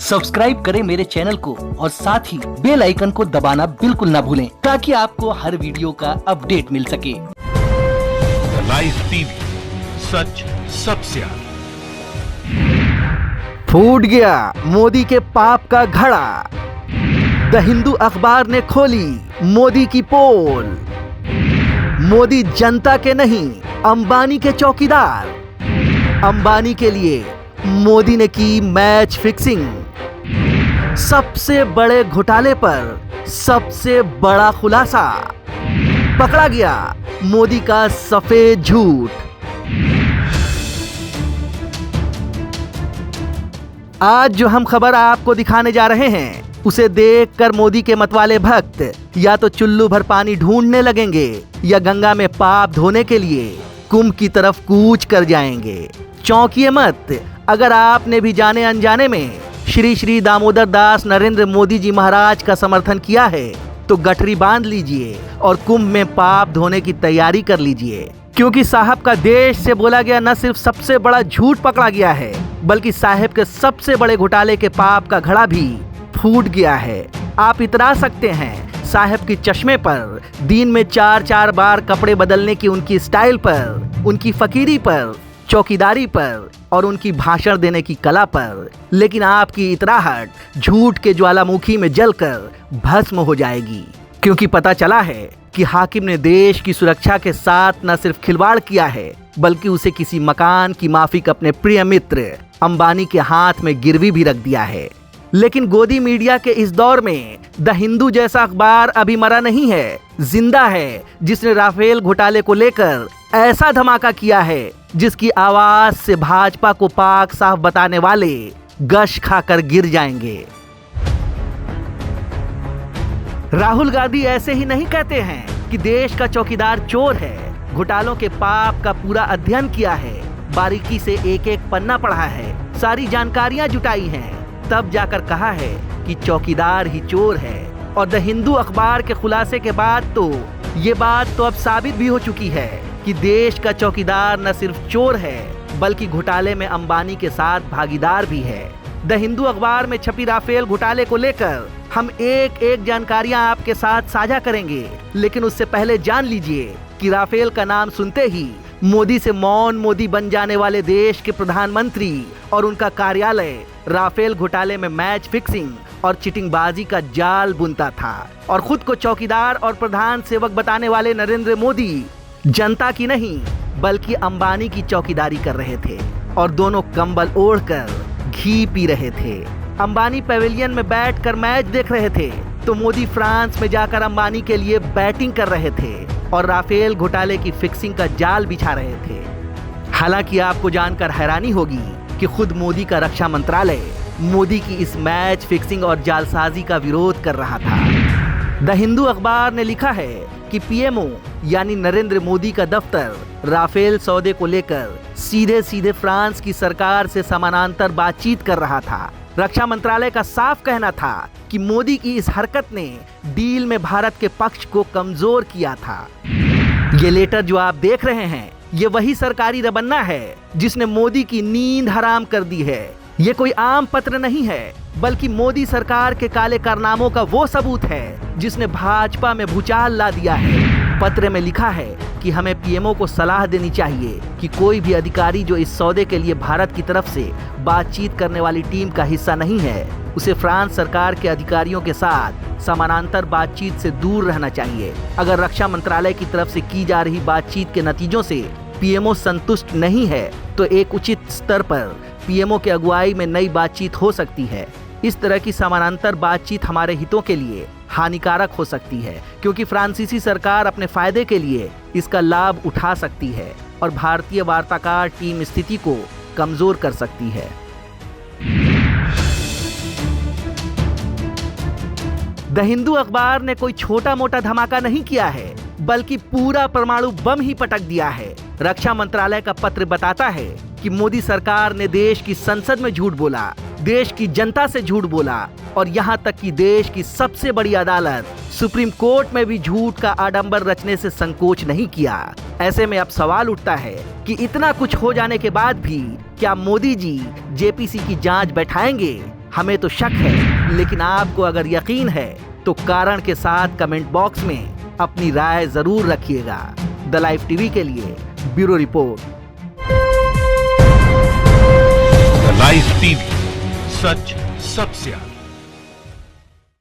Subscribe करें मेरे channel को और साथ ही बेल आइकन को दबाना बिल्कुल ना भूलें ताकि आपको हर वीडियो का अपडेट मिल सके। लाइव टीवी, सच सबसे आगे। फूट गया मोदी के पाप का घड़ा। द हिंदू अखबार ने खोली मोदी की पोल। मोदी जनता के नहीं, अंबानी के चौकीदार। अंबानी के लिए मोदी ने की मैच फिक्सिंग। सबसे बड़े घोटाले पर सबसे बड़ा खुलासा। पकड़ा गया मोदी का सफेद झूठ। आज जो हम खबर आपको दिखाने जा रहे हैं उसे देखकर मोदी के मतवाले भक्त या तो चुल्लू भर पानी ढूंढने लगेंगे या गंगा में पाप धोने के लिए कुंभ की तरफ कूच कर जाएंगे। चौंकिए मत, अगर आपने भी जाने अनजाने में श्री श्री दामोदर दास नरेंद्र मोदी जी महाराज का समर्थन किया है तो गठरी बांध लीजिए और कुंभ में पाप धोने की तैयारी कर लीजिए, क्योंकि साहब का देश से बोला गया न सिर्फ सबसे बड़ा झूठ पकड़ा गया है बल्कि साहब के सबसे बड़े घोटाले के पाप का घड़ा भी फूट गया है। आप इतरा सकते हैं साहब के चश्मे पर, दिन में 4-4 बार कपड़े बदलने की उनकी स्टाइल पर, उनकी फकीरी पर, चौकीदारी पर और उनकी भाषण देने की कला पर, लेकिन आपकी इतराहट झूठ के ज्वालामुखी में जलकर भस्म हो जाएगी, क्योंकि पता चला है कि हाकिम ने देश की सुरक्षा के साथ न सिर्फ खिलवाड़ किया है बल्कि उसे किसी मकान की माफिक अपने प्रिय मित्र अंबानी के हाथ में गिरवी भी रख दिया है। लेकिन गोदी मीडिया के इस दौर में द हिंदू जैसा अखबार अभी मरा नहीं है, जिंदा है, जिसने राफेल घोटाले को लेकर ऐसा धमाका किया है जिसकी आवाज से भाजपा को पाक साफ बताने वाले गश खाकर गिर जाएंगे। राहुल गांधी ऐसे ही नहीं कहते हैं कि देश का चौकीदार चोर है। घोटालों के पाप का पूरा अध्ययन किया है, बारीकी से एक एक पन्ना पढ़ा है, सारी जानकारियां जुटाई हैं, तब जाकर कहा है कि चौकीदार ही चोर है। और द हिंदू अखबार के खुलासे के बाद तो ये बात तो अब साबित भी हो चुकी है कि देश का चौकीदार न सिर्फ चोर है बल्कि घोटाले में अंबानी के साथ भागीदार भी है। द हिंदू अखबार में छपी राफेल घोटाले को लेकर हम एक एक जानकारियां आपके साथ साझा करेंगे, लेकिन उससे पहले जान लीजिए कि राफेल का नाम सुनते ही मोदी से मौन मोदी बन जाने वाले देश के प्रधानमंत्री और उनका कार्यालय राफेल घोटाले में मैच फिक्सिंग और चिटिंगबाजी का जाल बुनता था, और खुद को चौकीदार और प्रधान सेवक बताने वाले नरेंद्र मोदी जनता की नहीं बल्कि अंबानी की चौकीदारी कर रहे थे और दोनों कंबल ओढ़कर घी पी रहे थे। अंबानी पैवेलियन में बैठकर मैच देख रहे थे तो मोदी फ्रांस में जाकर अंबानी के लिए बैटिंग कर रहे थे और राफेल घोटाले की फिक्सिंग का जाल बिछा रहे थे। हालांकि आपको जानकर हैरानी होगी कि खुद मोदी का रक्षा मंत्रालय मोदी की इस मैच फिक्सिंग और जालसाजी का विरोध कर रहा था। द हिंदू अखबार ने लिखा है कि पीएमओ यानी नरेंद्र मोदी का दफ्तर राफेल सौदे को लेकर सीधे सीधे फ्रांस की सरकार से समानांतर बातचीत कर रहा था। रक्षा मंत्रालय का साफ कहना था कि मोदी की इस हरकत ने डील में भारत के पक्ष को कमजोर किया था। ये लेटर जो आप देख रहे हैं ये वही सरकारी रबन्ना है जिसने मोदी की नींद हराम कर दी है। ये कोई आम पत्र नहीं है बल्कि मोदी सरकार के काले कारनामों का वो सबूत है जिसने भाजपा में भूचाल ला दिया है। पत्र में लिखा है कि हमें पीएमओ को सलाह देनी चाहिए कि कोई भी अधिकारी जो इस सौदे के लिए भारत की तरफ से बातचीत करने वाली टीम का हिस्सा नहीं है उसे फ्रांस सरकार के अधिकारियों के साथ समानांतर बातचीत से दूर रहना चाहिए। अगर रक्षा मंत्रालय की तरफ से की जा रही बातचीत के नतीजों से पीएमओ संतुष्ट नहीं है तो एक उचित स्तर पर पीएमओ के अगुवाई में नई बातचीत हो सकती है। इस तरह की समानांतर बातचीत हमारे हितों के लिए हानिकारक हो सकती है, क्योंकि फ्रांसीसी सरकार अपने फायदे के लिए इसका लाभ उठा सकती है और भारतीय वार्ताकार टीम स्थिति को कमजोर कर सकती है। द हिंदू अखबार ने कोई छोटा मोटा धमाका नहीं किया है बल्कि पूरा परमाणु बम ही पटक दिया है। रक्षा मंत्रालय का पत्र बताता है कि मोदी सरकार ने देश की संसद में झूठ बोला, देश की जनता से झूठ बोला और यहाँ तक कि देश की सबसे बड़ी अदालत सुप्रीम कोर्ट में भी झूठ का आडंबर रचने से संकोच नहीं किया। ऐसे में अब सवाल उठता है कि इतना कुछ हो जाने के बाद भी क्या मोदी जी जेपीसी की जांच बैठाएंगे हमें तो शक है, लेकिन आपको अगर यकीन है तो कारण के साथ कमेंट बॉक्स में अपनी राय जरूर रखिएगा। द लाइव टीवी के लिए bureau report. The live TV, सच सबसे आगे।